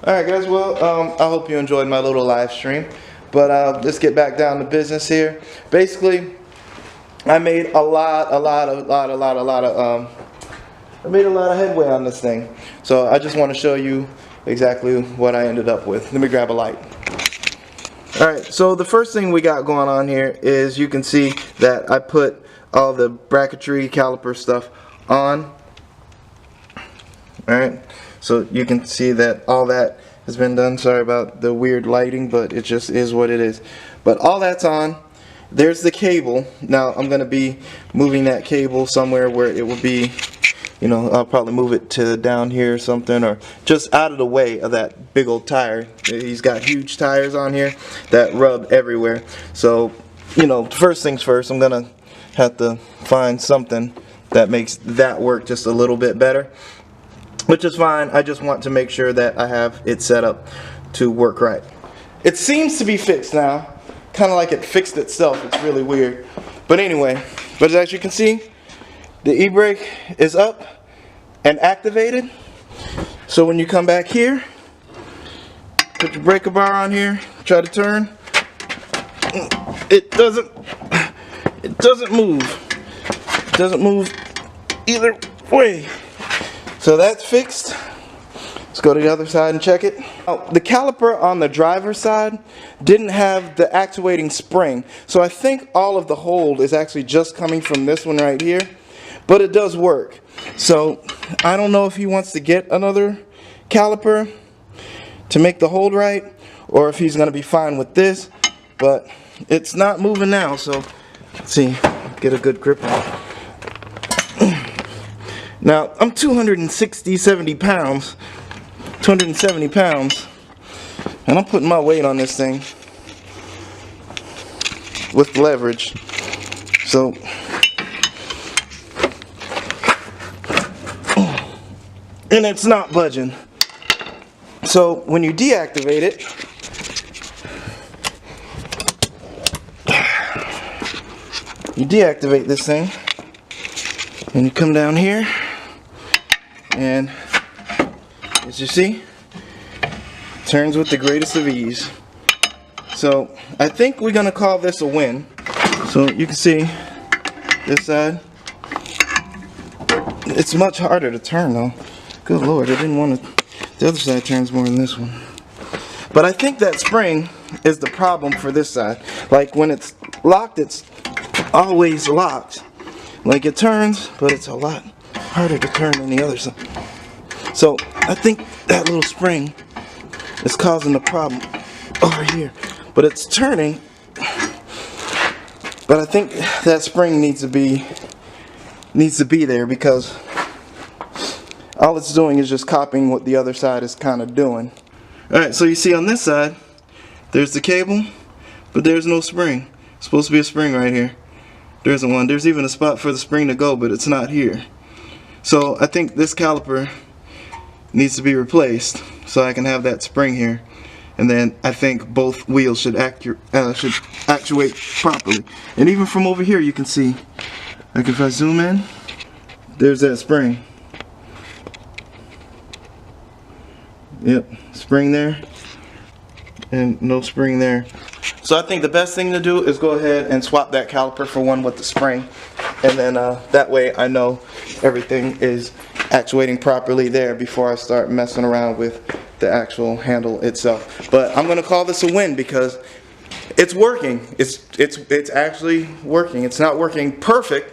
Alright guys, well, I hope you enjoyed my little live stream. But let's get back down to business here. Basically, I made a lot of headway on this thing. So I just want to show you exactly what I ended up with. Let me grab a light. Alright, so the first thing we got going on here is you can see that I put all the bracketry caliper stuff on. Alright, so you can see that all that has been done. Sorry about the weird lighting, but it just is what it is. But all that's on. There's the cable. Now I'm going to be moving that cable somewhere where it will be, you know, I'll probably move it to down here or something, or just out of the way of that big old tire. He's got huge tires on here that rub everywhere. So, you know, first things first, I'm going to have to find something that makes that work just a little bit better. Which is fine. I just want to make sure that I have it set up to work right. It seems to be fixed now. Kind of like it fixed itself. It's really weird. But anyway, but as you can see, the e-brake is up and activated. So when you come back here, put your breaker bar on here, try to turn. It doesn't move. It doesn't move either way. So that's fixed. Let's go to the other side and check it. Now, the caliper on the driver's side didn't have the actuating spring. So I think all of the hold is actually just coming from this one right here. But it does work. So I don't know if he wants to get another caliper to make the hold right, or if he's going to be fine with this. But it's not moving now. So let's see, get a good grip on it. Now, I'm 270 pounds, and I'm putting my weight on this thing with leverage. So, and it's not budging. So, when you deactivate it, you deactivate this thing, and you come down here. And as you see, it turns with the greatest of ease. So I think we're gonna call this a win. So you can see this side. It's much harder to turn though. Good Lord, I didn't want to. The other side turns more than this one. But I think that spring is the problem for this side. Like when it's locked, it's always locked. Like it turns, but it's a lot harder to turn than the other side. So I think that little spring is causing the problem over here. But it's turning. But I think that spring needs to be there, because all it's doing is just copying what the other side is kind of doing. Alright, so you see on this side, there's the cable, but there's no spring. It's supposed to be a spring right here. There isn't one. There's even a spot for the spring to go, but it's not here. So I think this caliper needs to be replaced so I can have that spring here. And then I think both wheels should actuate properly. And even from over here you can see, like if I zoom in, there's that spring. Yep, spring there and no spring there. So I think the best thing to do is go ahead and swap that caliper for one with the spring. And then that way I know everything is actuating properly there before I start messing around with the actual handle itself. But I'm going to call this a win because it's working. It's actually working. It's not working perfect,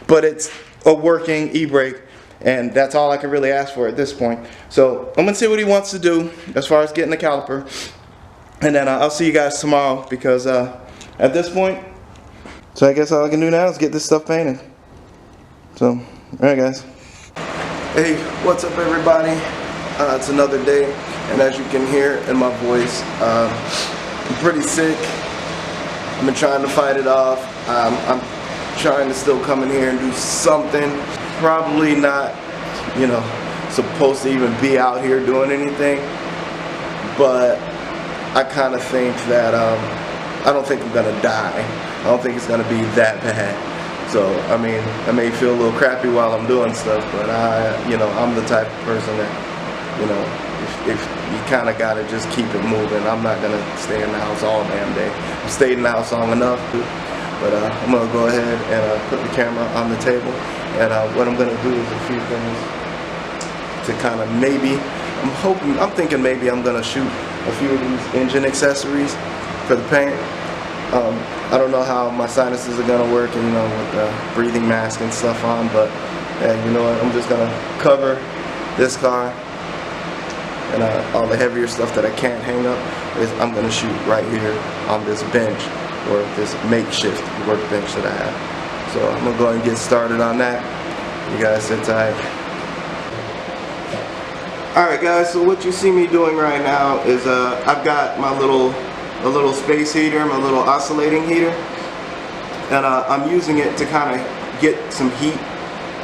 but it's a working e-brake. And that's all I can really ask for at this point. So I'm going to see what he wants to do as far as getting the caliper. And then I'll see you guys tomorrow, because at this point, so I guess all I can do now is get this stuff painted. So, alright guys. Hey, what's up everybody? It's another day, and as you can hear in my voice, I'm pretty sick. I've been trying to fight it off. I'm trying to still come in here and do something. Probably not, you know, supposed to even be out here doing anything, but I kind of think that I don't think I'm gonna die. I don't think it's gonna be that bad. So I mean, I may feel a little crappy while I'm doing stuff, but I'm the type of person that, if you kind of gotta just keep it moving. I'm not gonna stay in the house all damn day. I've stayed in the house long enough, but I'm gonna go ahead and put the camera on the table. And what I'm gonna do is a few things to kind of maybe, I'm thinking maybe I'm gonna shoot a few of these engine accessories for the paint. I don't know how my sinuses are gonna work, and with the breathing mask and stuff on, but you know what? I'm just gonna cover this car, and all the heavier stuff that I can't hang up I'm gonna shoot right here on this bench, or this makeshift workbench that I have. So I'm gonna go ahead and get started on that. You guys sit tight. Alright guys, so what you see me doing right now is I've got my little space heater, my little oscillating heater, and I'm using it to kind of get some heat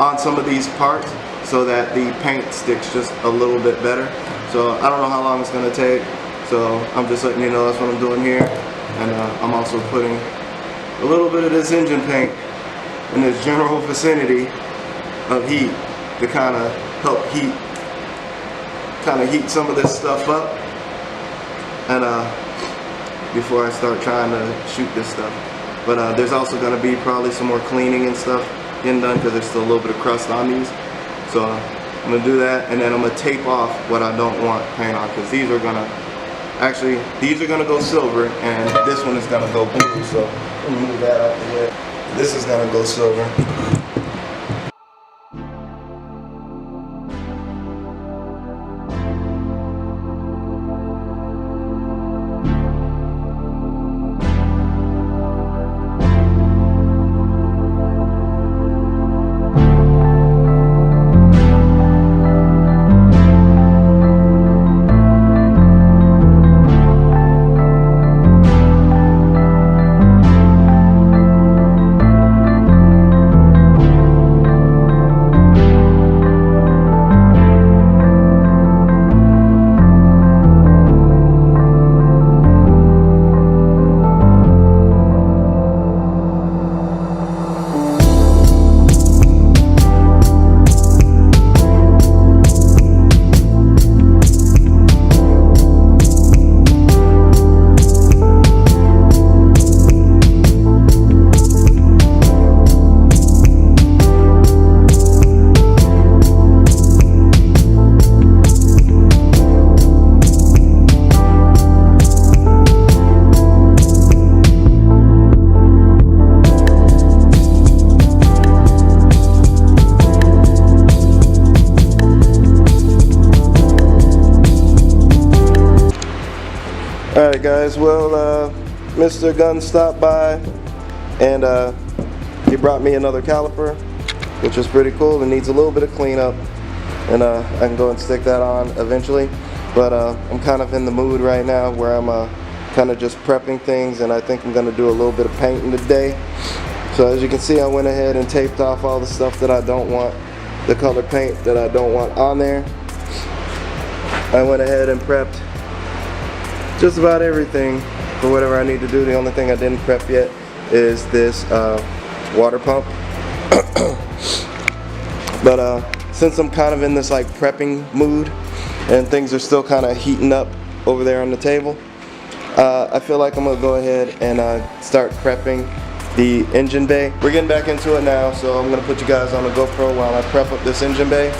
on some of these parts so that the paint sticks just a little bit better. So I don't know how long it's going to take, so I'm just letting you know that's what I'm doing here. And I'm also putting a little bit of this engine paint in this general vicinity of heat to kind of help heat some of this stuff up, and before I start trying to shoot this stuff. But there's also going to be probably some more cleaning and stuff getting done, because there's still a little bit of crust on these. So I'm going to do that, and then I'm going to tape off what I don't want paint on, because these are going to go silver, and this one is going to go blue. So let me move that out the way. This is going to go silver. Alright guys, well Mr. Gunn stopped by, and he brought me another caliper, which is pretty cool. It needs a little bit of cleanup, and I can go and stick that on eventually. But I'm kind of in the mood right now where I'm kind of just prepping things, and I think I'm going to do a little bit of painting today. So as you can see, I went ahead and taped off all the stuff that I don't want, the color paint that I don't want on there. I went ahead and prepped just about everything for whatever I need to do. The only thing I didn't prep yet is this water pump. But since I'm kind of in this like prepping mood, and things are still kind of heating up over there on the table, I feel like I'm gonna go ahead and start prepping the engine bay. We're getting back into it now, so I'm gonna put you guys on the GoPro while I prep up this engine bay,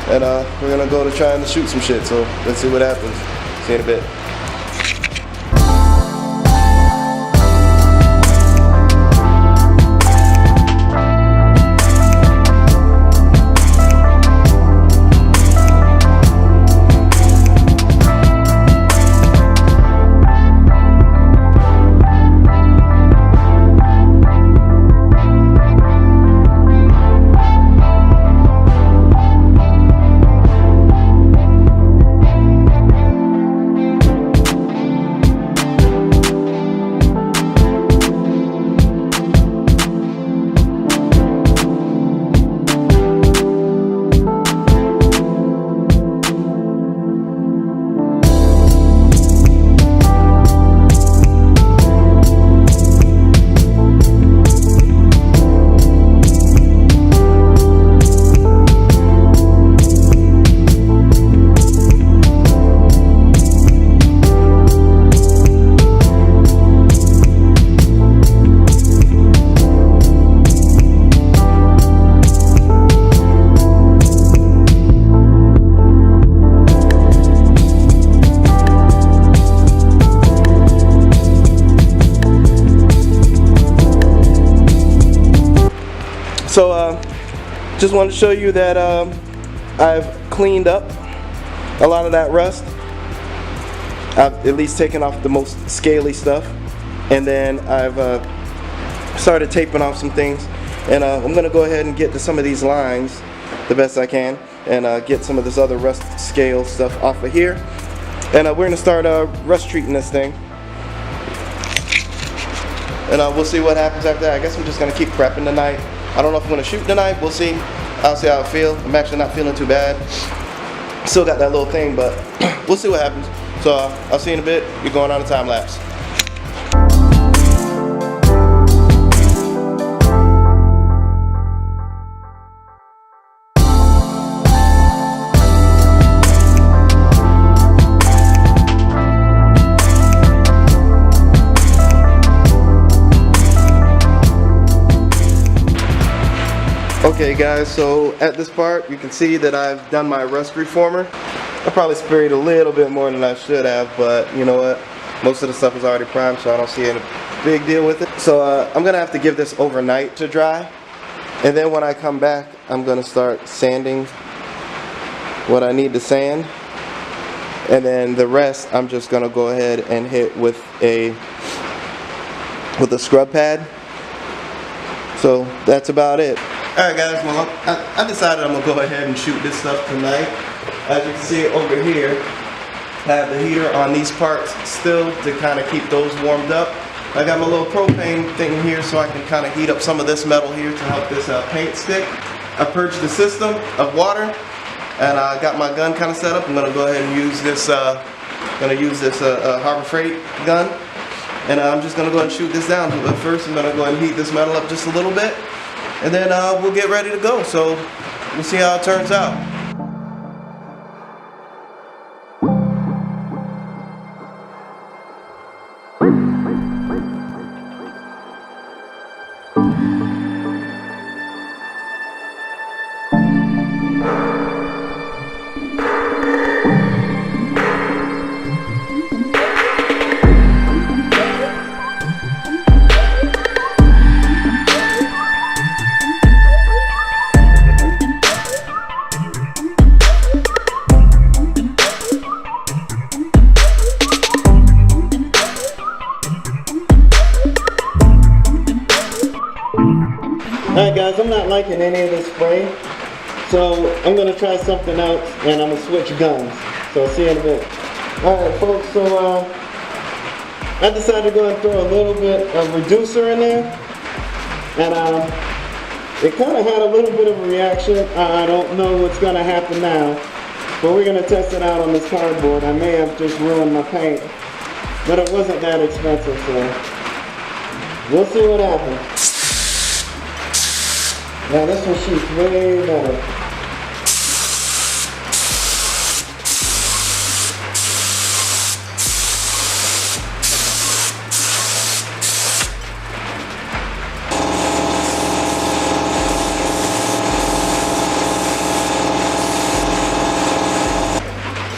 and we're gonna go to trying to shoot some shit. So let's see what happens. See you in a bit. So just wanted to show you that I've cleaned up a lot of that rust. I've at least taken off the most scaly stuff, and then I've started taping off some things, and I'm gonna go ahead and get to some of these lines the best I can, and get some of this other rust scale stuff off of here, and we're gonna start rust treating this thing, and we'll see what happens after that. I guess I'm just gonna keep prepping tonight. I don't know if I'm gonna shoot tonight. We'll see. I'll see how I feel. I'm actually not feeling too bad. Still got that little thing, but we'll see what happens. So I'll see you in a bit. You're going on a time lapse. Okay guys, so at this part you can see that I've done my rust reformer. I probably sprayed a little bit more than I should have, but you know what? Most of the stuff is already primed, so I don't see any big deal with it. So I'm gonna have to give this overnight to dry, and then when I come back, I'm gonna start sanding what I need to sand, and then the rest I'm just gonna go ahead and hit with a scrub pad. So that's about it. Alright guys, well I decided I'm going to go ahead and shoot this stuff tonight. As you can see over here, I have the heater on these parts still to kind of keep those warmed up. I got my little propane thing here so I can kind of heat up some of this metal here to help this paint stick. I purged the system of water, and I got my gun kind of set up. I'm going to go ahead and use this, Harbor Freight gun, and I'm just going to go ahead and shoot this down. But first I'm going to go ahead and heat this metal up just a little bit, and then we'll get ready to go. So we'll see how it turns out. Alright guys, I'm not liking any of this spray, so I'm going to try something else, and I'm going to switch guns. So I'll see you in a bit. Alright folks, so I decided to go and throw a little bit of reducer in there, and it kind of had a little bit of a reaction. I don't know what's going to happen now, but we're going to test it out on this cardboard. I may have just ruined my paint, but it wasn't that expensive, so we'll see what happens. Now this one shoots way better.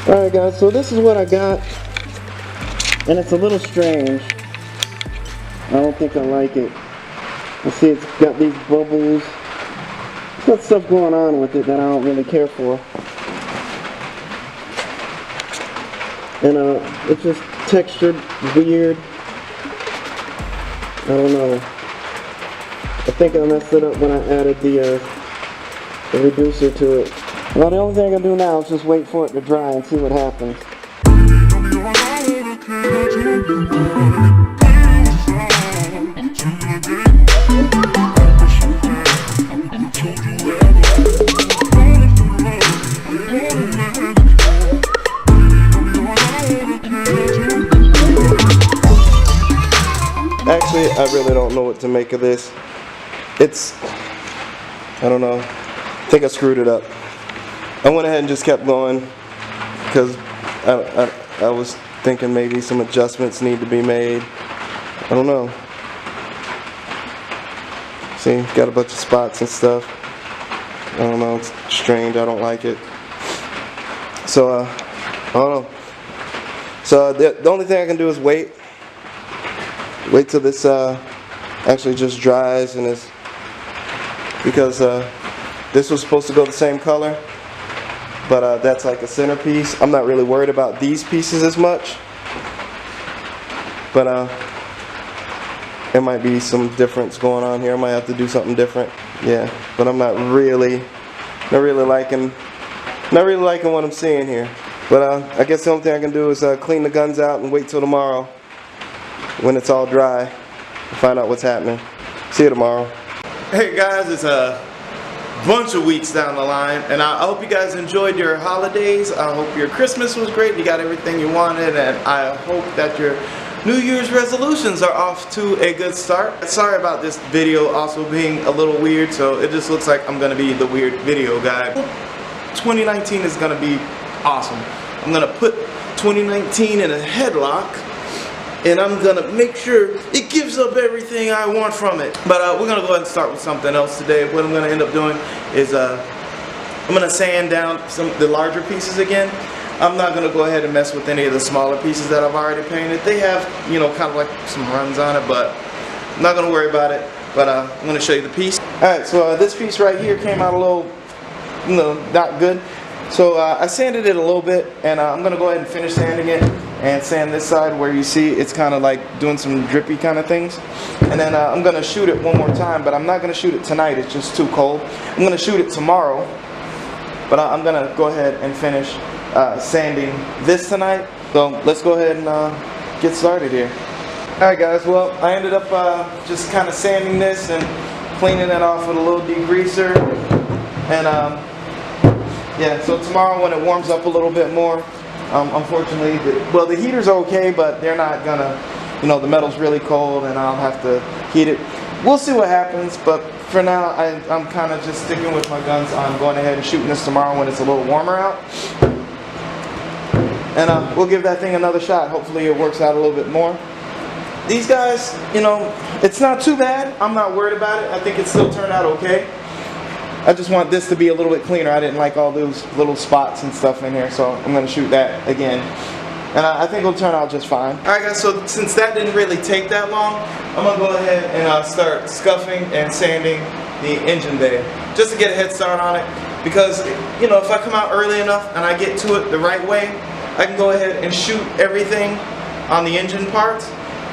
Alright guys, so this is what I got, and it's a little strange. I don't think I like it. You see it's got these bubbles. Got stuff going on with it that I don't really care for, and it's just textured weird. I don't know. I think I messed it up when I added the reducer to it. Well, the only thing I can do now is just wait for it to dry and see what happens. Actually, I really don't know what to make of this. I don't know. I think I screwed it up. I went ahead and just kept going because I was thinking maybe some adjustments need to be made. I don't know. See, got a bunch of spots and stuff. I don't know, it's strange, I don't like it. So, I don't know. So the only thing I can do is wait till this actually just dries and is because this was supposed to go the same color, but that's like a centerpiece. I'm not really worried about these pieces as much, but there might be some difference going on here. I might have to do something different. Yeah, but I'm not really liking what I'm seeing here. But I guess the only thing I can do is clean the guns out and wait till tomorrow when it's all dry to find out what's happening. See you tomorrow. Hey guys, it's a bunch of weeks down the line, and I hope you guys enjoyed your holidays. I hope your Christmas was great. You got everything you wanted, and I hope that your New Year's resolutions are off to a good start. Sorry about this video also being a little weird, so it just looks like I'm gonna be the weird video guy. 2019 is gonna be awesome. I'm gonna put 2019 in a headlock, and I'm gonna make sure it gives up everything I want from it. But we're gonna go ahead and start with something else today. What I'm gonna end up doing is I'm gonna sand down the larger pieces again. I'm not gonna go ahead and mess with any of the smaller pieces that I've already painted. They have, you know, kind of like some runs on it, but I'm not gonna worry about it. But I'm gonna show you the piece. All right, so this piece right here came out a little, you know, not good. So I sanded it a little bit, and I'm gonna go ahead and finish sanding it and sand this side where you see it's kind of like doing some drippy kind of things. And then I'm gonna shoot it one more time, but I'm not gonna shoot it tonight. It's just too cold. I'm gonna shoot it tomorrow, but I'm gonna go ahead and finish sanding this tonight. So let's go ahead and get started here. All right, guys. Well, I ended up just kind of sanding this and cleaning it off with a little degreaser, and yeah, so tomorrow when it warms up a little bit more, unfortunately, the heater's okay, but they're not gonna, you know, the metal's really cold and I'll have to heat it. We'll see what happens, but for now, I'm kind of just sticking with my guns on going ahead and shooting this tomorrow when it's a little warmer out. And we'll give that thing another shot. Hopefully it works out a little bit more. These guys, you know, it's not too bad. I'm not worried about it. I think it still turned out okay. I just want this to be a little bit cleaner. I didn't like all those little spots and stuff in here, so I'm going to shoot that again. And I think it'll turn out just fine. Alright guys, so since that didn't really take that long, I'm going to go ahead and start scuffing and sanding the engine bay, just to get a head start on it. Because, you know, if I come out early enough and I get to it the right way, I can go ahead and shoot everything on the engine parts.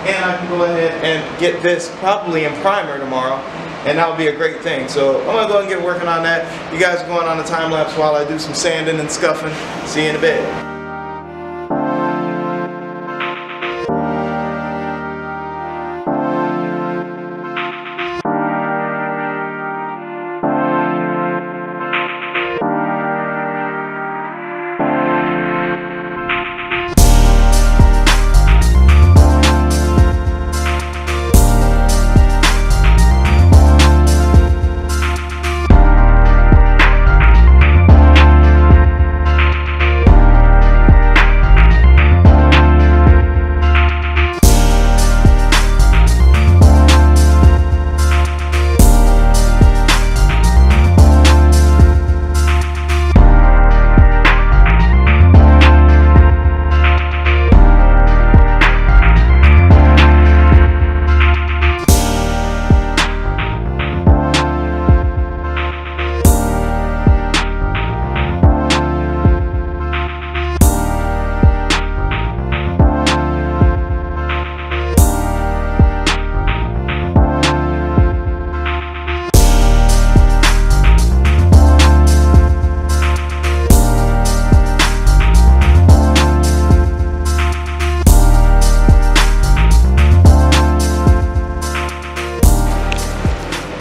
And I can go ahead and get this probably in primer tomorrow. And that would be a great thing. So I'm going to go ahead and get working on that. You guys are going on a time lapse while I do some sanding and scuffing. See you in a bit.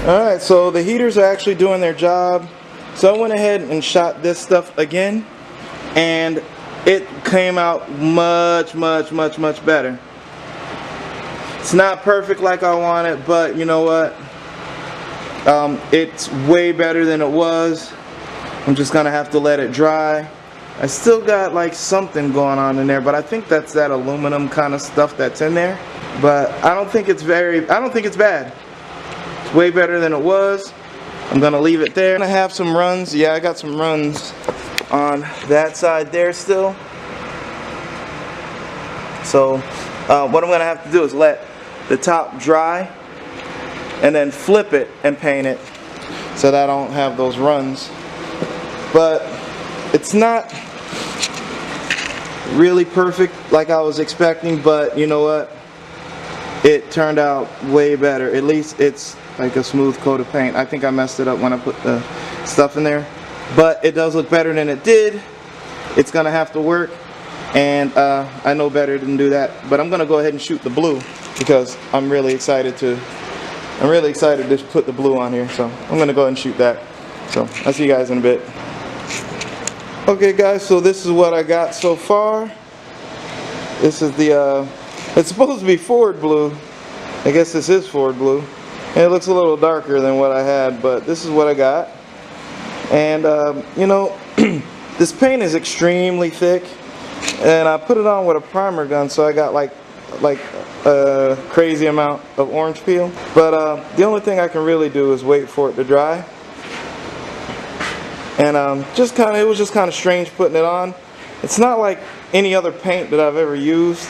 Alright, so the heaters are actually doing their job. So I went ahead and shot this stuff again, and it came out much better. It's not perfect like I wanted, but you know what? It's way better than it was. I'm just gonna have to let it dry. I still got like something going on in there, but I think that's that aluminum kind of stuff that's in there. But I don't think it's bad. It's way better than it was. I'm gonna leave it there. I'm gonna have some runs. Yeah, I got some runs on that side there still. So what I'm gonna have to do is let the top dry and then flip it and paint it. so that I don't have those runs. But it's not really perfect like I was expecting, but you know what? It turned out way better. At least it's like a smooth coat of paint. I think I messed it up when I put the stuff in there, but it does look better than it did. It's gonna have to work, and I know better than do that. But I'm gonna go ahead and shoot the blue because I'm really excited to put the blue on here. So I'm gonna go ahead and shoot that. So I'll see you guys in a bit. Okay guys, so this is what I got so far. This is the it's supposed to be Ford blue. I guess this is Ford blue, and it looks a little darker than what I had, but this is what I got. And you know, this paint is extremely thick, and I put it on with a primer gun, so I got like a crazy amount of orange peel. But the only thing I can really do is wait for it to dry. And it was just kind of strange putting it on. It's not like any other paint that I've ever used.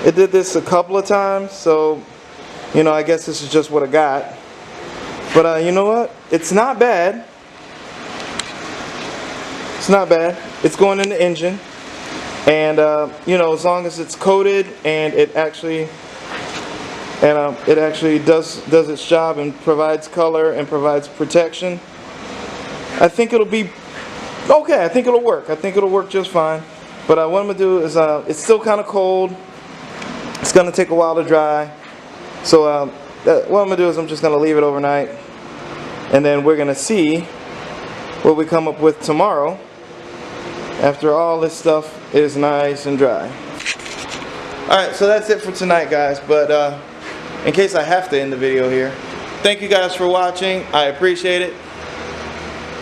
It did this a couple of times, so you know, I guess this is just what I got. But you know what? It's not bad. It's not bad. It's going in the engine, and you know, as long as it's coated and it actually does its job and provides color and provides protection, I think it'll be okay. I think it'll work. I think it'll work just fine. But what I'm gonna do is, it's still kind of cold. It's gonna take a while to dry. So what I'm gonna do is I'm just gonna leave it overnight, and then we're gonna see what we come up with tomorrow after all this stuff is nice and dry. Alright, so that's it for tonight, guys. But in case I have to end the video here, thank you guys for watching. I appreciate it.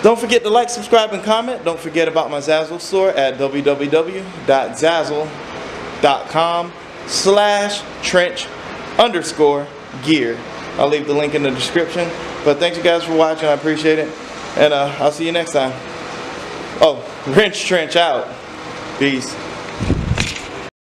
Don't forget to like, subscribe, and comment. Don't forget about my Zazzle store at www.zazzle.com/trench_gear. I'll leave the link in the description. But thanks you guys for watching. I appreciate it. And I'll see you next time. Oh, Wrench Trench out. Peace.